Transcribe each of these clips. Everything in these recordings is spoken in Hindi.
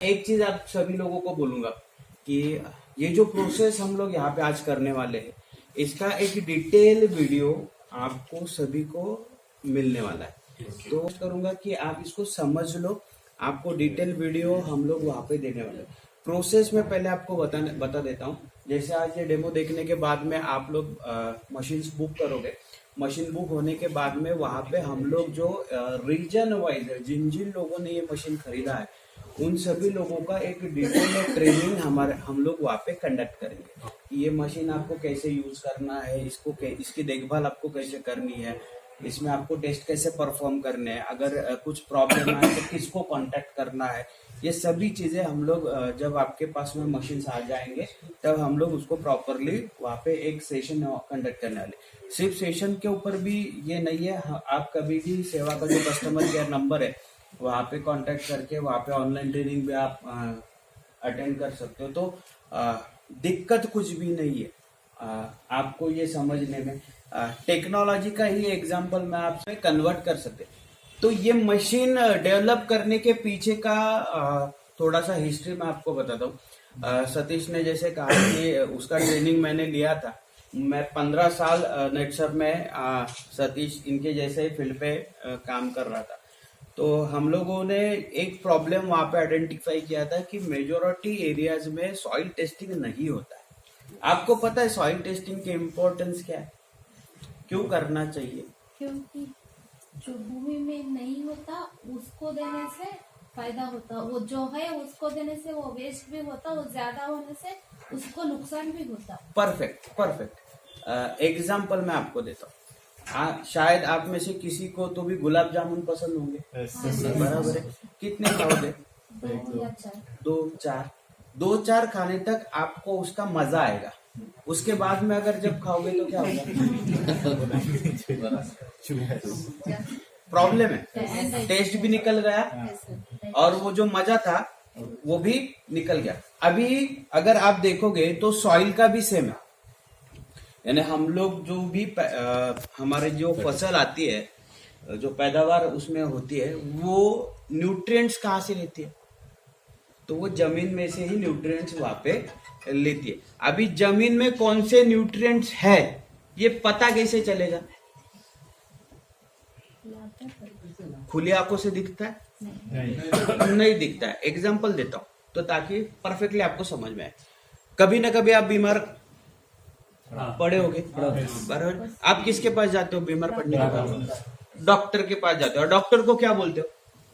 एक चीज आप सभी लोगों को बोलूंगा कि ये जो प्रोसेस हम लोग यहाँ पे आज करने वाले हैं, इसका एक डिटेल वीडियो आपको सभी को मिलने वाला है। तो करूंगा कि आप इसको समझ लो। आपको डिटेल वीडियो हम लोग वहाँ पे देने वाले हैं। प्रोसेस में पहले आपको बता देता हूँ। जैसे आज ये डेमो देखने के बाद में आप लोग मशीन बुक करोगे। मशीन बुक होने के बाद में वहाँ पे हम लोग जो रीजन वाइज जिन जिन लोगों ने ये मशीन खरीदा है, उन सभी लोगों का एक डिटेल ट्रेनिंग हम लोग वहाँ पे कंडक्ट करेंगे। ये मशीन आपको कैसे यूज करना है, इसकी देखभाल आपको कैसे करनी है, इसमें आपको टेस्ट कैसे परफॉर्म करने हैं, अगर कुछ प्रॉब्लम आए तो किसको कांटेक्ट करना है, ये सभी चीजें हम लोग जब आपके पास में मशीन आ जाएंगे तब हम लोग उसको प्रॉपरली वहाँ पे एक सेशन कंडक्ट करने वाले। सिर्फ सेशन के ऊपर भी ये नहीं है, आप कभी भी सेवा का जो कस्टमर केयर नंबर है वहाँ पे कांटेक्ट करके वहाँ पे ऑनलाइन ट्रेनिंग भी आप अटेंड कर सकते हो। तो दिक्कत कुछ भी नहीं है आपको ये समझने में। टेक्नोलॉजी का ही एग्जांपल मैं आपसे कन्वर्ट कर सकते। तो ये मशीन डेवलप करने के पीछे का थोड़ा सा हिस्ट्री मैं आपको बताता हूँ। सतीश ने जैसे कहा कि उसका ट्रेनिंग मैंने लिया था। मैं 15 साल नेटसर्फ में सतीश इनके जैसे फील्ड पे काम कर रहा था। तो हम लोगों ने एक प्रॉब्लम वहां पे आइडेंटिफाई किया था कि मेजोरिटी एरियाज में सॉइल टेस्टिंग नहीं होता है। आपको पता है सॉइल टेस्टिंग की इम्पोर्टेंस क्या है, क्यों करना चाहिए? क्योंकि जो भूमि में नहीं होता उसको देने से फायदा होता, वो जो है उसको देने से वो वेस्ट भी होता, वो ज्यादा होने से उसको नुकसान भी होता। परफेक्ट एग्जाम्पल मैं आपको देता हूँ। शायद आप में से किसी को तो भी गुलाब जामुन पसंद होंगे, बराबर है? कितने खाओगे? 2-4 खाने तक आपको उसका मजा आएगा। उसके बाद में अगर जब खाओगे तो क्या होगा? प्रॉब्लम है, टेस्ट भी निकल गया और वो जो मजा था वो भी निकल गया। अभी अगर आप देखोगे तो सॉइल का भी सेम है। यानी हम लोग जो भी हमारे जो फसल आती है, जो पैदावार उसमें होती है, वो न्यूट्रिएंट्स कहाँ से लेती है? तो वो जमीन में से ही न्यूट्रिएंट्स वहां पे लेती है। अभी जमीन में कौन से न्यूट्रिएंट्स है ये पता कैसे चलेगा? खुली आंखों से दिखता है? नहीं दिखता है। एग्जाम्पल देता हूं तो ताकि परफेक्टली आपको समझ में आए। कभी ना कभी आप बीमार पड़े होगे, बराबर? आप किसके पास जाते हो बीमार पड़ने के बाद? डॉक्टर के पास जाते हो। और डॉक्टर को क्या बोलते हो?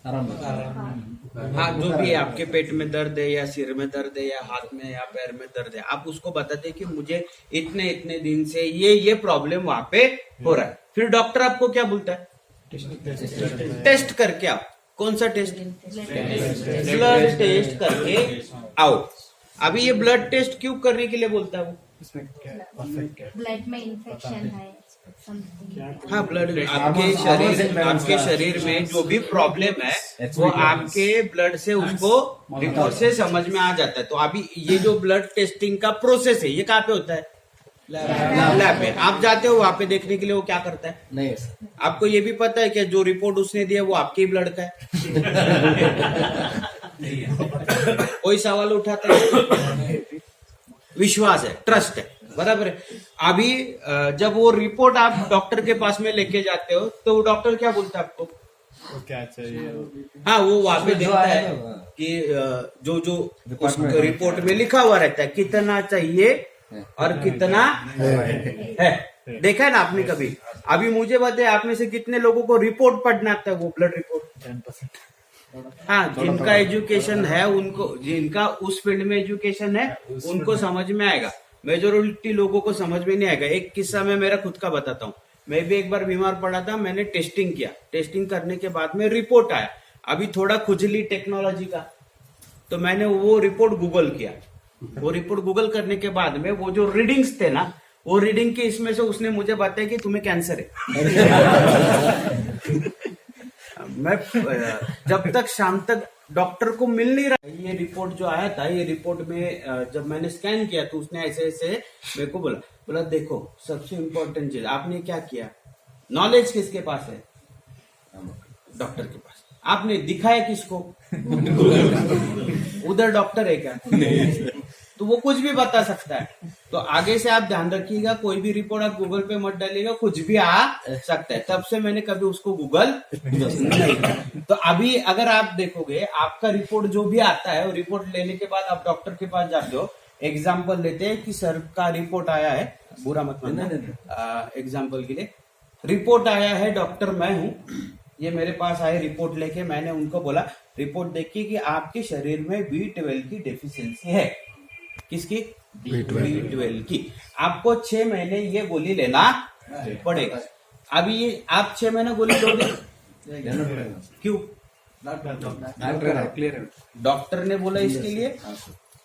हाँ, जो भी है, आपके पेट में दर्द है या सिर में दर्द है या हाथ में या पैर में दर्द है, आप उसको बताते हैं कि मुझे इतने इतने दिन से ये प्रॉब्लम वहां पे हो रहा है। फिर डॉक्टर आपको क्या बोलता है? टेस्ट करके आओ। कौन सा टेस्ट? ब्लड टेस्ट करके आओ। अभी ये ब्लड टेस्ट क्यों करने के लिए बोलता है वो? ब्लड में इन्फेक्शन है। हाँ, ब्लड आपके शरीर में जो भी प्रॉब्लम है वो आपके ब्लड से उसको रिपोर्ट से समझ में आ जाता है। तो अभी ये जो ब्लड टेस्टिंग का प्रोसेस है ये कहाँ पे होता है? लैब पे। आप जाते हो वहां पे देखने के लिए, वो क्या करता है? नहीं, आपको ये भी पता है कि जो रिपोर्ट उसने दिया वो आपके ही ब्लड का है? कोई सवाल उठाता है? विश्वास है, ट्रस्ट है, बराबर है। अभी जब वो रिपोर्ट आप डॉक्टर के पास में लेके जाते हो तो डॉक्टर क्या बोलता है आपको? क्या चाहिए? हाँ, वो वहां पे देखता है कि जो उस रिपोर्ट में लिखा हुआ रहता है कितना चाहिए और कितना है। देखा है ना आपने कभी? अभी मुझे बताइए, आप में से कितने लोगों को रिपोर्ट पढ़ना आता है? वो ब्लड रिपोर्ट 10%। हाँ, जिनका एजुकेशन है, उनको, जिनका उस फील्ड में एजुकेशन है उनको समझ में आएगा। मेजोरिटी लोगों को समझ में नहीं आएगा। एक किस्सा मैं मेरा खुद का बताता हूँ। मैं भी एक बार बीमार पड़ा था, मैंने टेस्टिंग किया। टेस्टिंग करने के बाद में रिपोर्ट आया। अभी थोड़ा खुजली टेक्नोलॉजी का, तो मैंने वो रिपोर्ट गूगल किया। वो रिपोर्ट गूगल करने के बाद में वो जो रीडिंग्स थे ना, वो रीडिंग के इसमें से उसने मुझे बताया कि तुम्हें कैंसर है। मैं जब तक शाम तक डॉक्टर को मिल नहीं रहा। ये रिपोर्ट जो आया था, ये रिपोर्ट में जब मैंने स्कैन किया तो उसने ऐसे ऐसे मेरे को बोला देखो, सबसे इम्पोर्टेंट चीज आपने क्या किया, नॉलेज किसके पास है? डॉक्टर के पास। आपने दिखाया किसको? उधर डॉक्टर है क्या? तो वो कुछ भी बता सकता है। तो आगे से आप ध्यान रखिएगा, कोई भी रिपोर्ट आप गूगल पे मत डालिएगा, कुछ भी आ सकता है। तब से मैंने कभी उसको गूगल नहीं किया। तो अभी अगर आप देखोगे, आपका रिपोर्ट जो भी आता है, वो रिपोर्ट लेने के बाद आप डॉक्टर के पास जाते हो। एग्जाम्पल लेते हैं कि सर का रिपोर्ट आया है, बुरा मत मानना, एग्जाम्पल के लिए रिपोर्ट आया है, डॉक्टर मैं हूं, ये मेरे पास आए रिपोर्ट लेके, मैंने उनको बोला रिपोर्ट देखिए कि आपके शरीर में B12 की डेफिशिएंसी है। किसकी? B12 की। आपको 6 महीने ये गोली लेना पड़ेगा। अभी ये आप 6 महीने गोली लोगे क्यों? डॉक्टर ने बोला इसके लिए,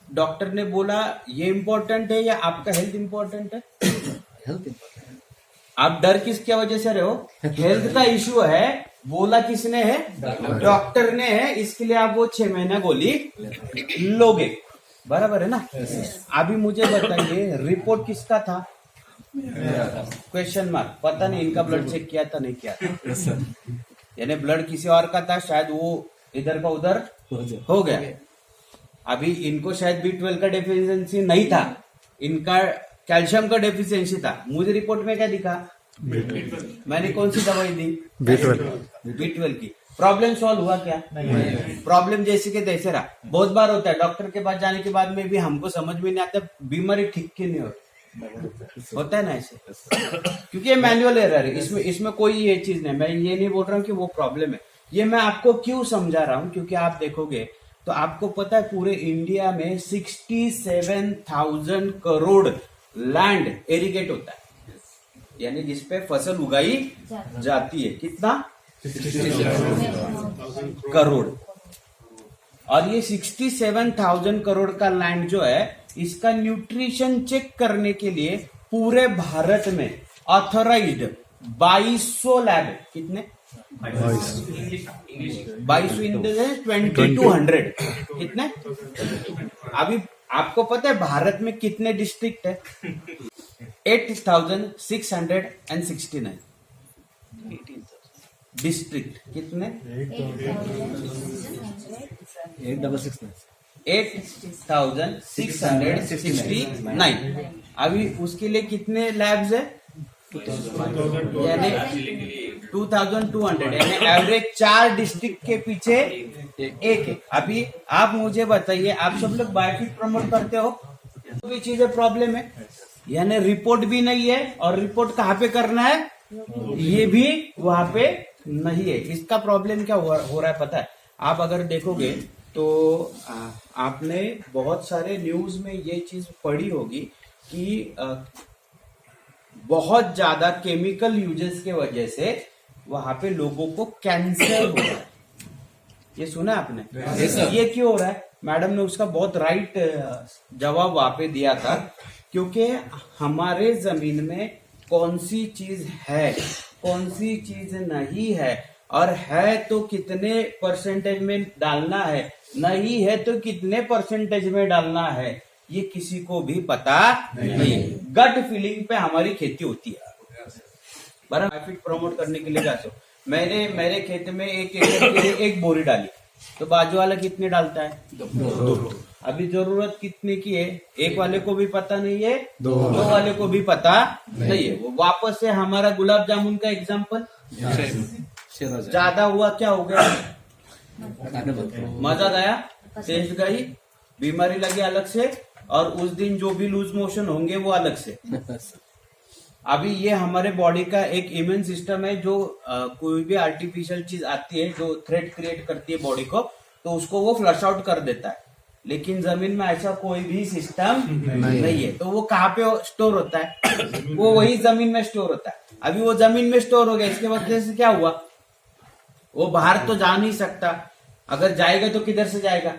डॉक्टर ने बोला ये इम्पोर्टेंट है या आपका हेल्थ इम्पोर्टेंट है? हेल्थ आप डर किसकी वजह से रहे हो? हेल्थ का इश्यू है, बोला किसने है? डॉक्टर ने है, इसके लिए आप वो 6 महीना गोली लोगे, बराबर है ना? अभी मुझे बताइए रिपोर्ट किसका था? क्वेश्चन मार्क, पता नहीं इनका ब्लड चेक किया था नहीं किया था, यानी ब्लड किसी और का था, शायद वो इधर का उधर हो गया। अभी इनको शायद B12 का डेफिशिएंसी नहीं था, इनका कैल्शियम का डेफिशिएंसी था। मुझे रिपोर्ट में क्या दिखा? मैंने कौन सी दवाई दी? B12 की। प्रॉब्लम सॉल्व हुआ क्या? प्रॉब्लम जैसे के तैसे रहा। बहुत बार होता है, डॉक्टर के पास जाने के बाद में भी हमको समझ में नहीं आता बीमारी ठीक क्यों नहीं होता है ना ऐसे, क्योंकि ये मैनुअल एरर है, इसमें कोई ये चीज नहीं। मैं ये नहीं बोल रहा हूँ कि वो प्रॉब्लम है, ये मैं आपको क्यों समझा रहा हूँ, क्योंकि आप देखोगे तो आपको पता है पूरे इंडिया में 67,000 करोड़ लैंड इरिगेट होता है, यानी जिसपे फसल उगाई जाती है। कितना? 67,000 करोड़। और ये 67,000 करोड़ का लैंड जो है, इसका न्यूट्रिशन चेक करने के लिए पूरे भारत में ऑथराइज्ड 2200 लैब है। कितने? 2200 कितने? अभी आपको पता है भारत में कितने डिस्ट्रिक्ट है? 8,669 डिस्ट्रिक्ट। कितने? 8,669। अभी उसके लिए कितने लैब्स है? यानी 2,200, यानी एवरेज 4 डिस्ट्रिक्ट के पीछे एक है। अभी आप मुझे बताइए, आप सब लोग बायोफिट प्रमोट करते हो, तो भी चीजें प्रॉब्लम है, यानी रिपोर्ट भी नहीं है, और रिपोर्ट कहाँ पे करना है ये भी वहां पे नहीं है। इसका प्रॉब्लम क्या हो रहा है पता है? आप अगर देखोगे तो आपने बहुत सारे न्यूज में ये चीज पढ़ी होगी कि बहुत ज्यादा केमिकल यूजेस के वजह से वहां पे लोगों को कैंसर हो रहा है। ये सुना आपने? ये क्यों हो रहा है? मैडम ने उसका बहुत राइट जवाब वहां पे दिया था, क्योंकि हमारे जमीन में कौन सी चीज है, कौन सी चीज नहीं है, और है तो कितने परसेंटेज में डालना है, नहीं है तो कितने परसेंटेज में डालना है, ये किसी को भी पता नहीं। गट फीलिंग पे हमारी खेती होती है। बायोफिट प्रमोट करने के लिए जाते हो, मैंने मेरे खेत में 1 एकड़ के लिए 1 बोरी डाली, तो बाजू वाला कितने डालता है? 2। अभी जरूरत कितने की है? एक वाले को भी पता नहीं है, 2 वाले को भी पता नहीं है। वो वापस से हमारा गुलाब जामुन का एग्जाम्पल, ज्यादा हुआ क्या हो गया? मजा गया, टेस्ट गई, बीमारी लगी अलग से, और उस दिन जो भी लूज मोशन होंगे वो अलग से। अभी ये हमारे बॉडी का एक इम्यून सिस्टम है, जो कोई भी आर्टिफिशियल चीज आती है जो थ्रेट क्रिएट करती है बॉडी को, तो उसको वो फ्लश आउट कर देता है। लेकिन जमीन में ऐसा कोई भी सिस्टम नहीं है, तो वो कहाँ पे स्टोर होता है? वो वही जमीन में स्टोर होता है। अभी वो जमीन में स्टोर हो गया, इसके वजह से क्या हुआ? वो बाहर तो जा नहीं सकता, अगर जाएगा तो किधर से जाएगा?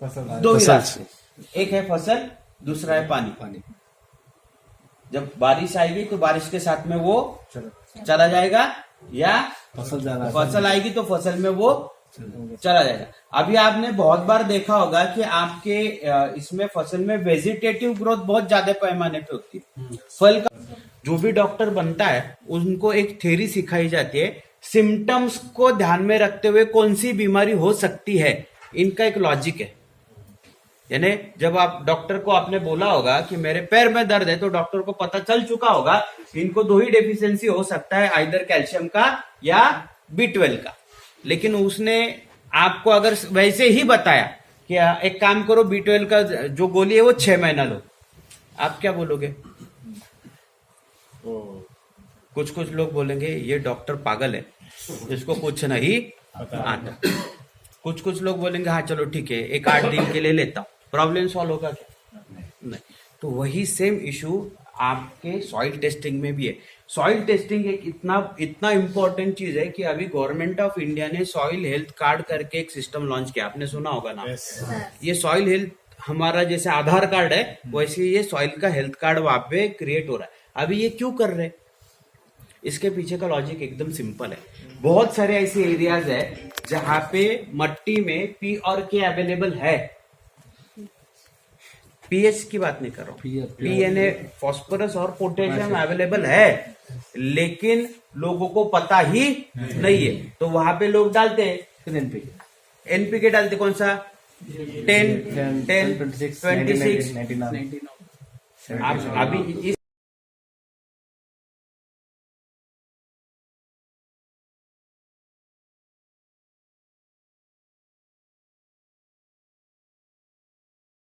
2 ही रास्ते, एक है फसल, दूसरा है पानी। जब बारिश आएगी तो बारिश के साथ में वो चला जाएगा, या फसल आएगी तो फसल में वो चला जाएगा। अभी आपने बहुत बार देखा होगा कि आपके इसमें फसल में वेजिटेटिव ग्रोथ बहुत ज्यादा पैमाने पे होती है। फल का जो भी डॉक्टर बनता है उनको एक थ्योरी सिखाई जाती है, सिम्टम्स को ध्यान में रखते हुए कौन सी बीमारी हो सकती है, इनका एक लॉजिक है। यानी जब आप डॉक्टर को आपने बोला होगा कि मेरे पैर में दर्द है, तो डॉक्टर को पता चल चुका होगा इनको दो ही डेफिशिएंसी हो सकता है, आइदर कैल्शियम का या B12 का। लेकिन उसने आपको अगर वैसे ही बताया कि एक काम करो, B12 का जो गोली है वो 6 महीना लो, आप क्या बोलोगे? कुछ कुछ लोग बोलेंगे ये डॉक्टर पागल है, इसको कुछ नहीं आता। कुछ कुछ लोग बोलेंगे हाँ चलो ठीक है, 1-8 दिन के लिए लेता हूं, प्रॉब्लम सॉल्व होगा क्या? नहीं। तो वही सेम इशू आपके सॉइल टेस्टिंग में भी है। सॉइल टेस्टिंग एक इतना इंपॉर्टेंट चीज है कि अभी गवर्नमेंट ऑफ इंडिया ने सॉइल हेल्थ कार्ड करके एक सिस्टम लॉन्च किया, आपने सुना होगा ना? ये सॉइल हेल्थ हमारा जैसे आधार कार्ड है, वैसे ये सॉइल का हेल्थ कार्ड वहां पे क्रिएट हो रहा है। अभी ये क्यों कर रहे हैं? इसके पीछे का लॉजिक एकदम सिंपल है। बहुत सारे ऐसे एरियाज है जहां पे मट्टी में P और K अवेलेबल है, पीएच की बात नहीं कर रहा हूं, P यानी फॉस्फोरस और पोटेशियम अवेलेबल है, लेकिन लोगों को पता ही नहीं है। तो वहां पे लोग डालते हैं एनपीके डालते, कौन सा 10, 26, 99। अभी इस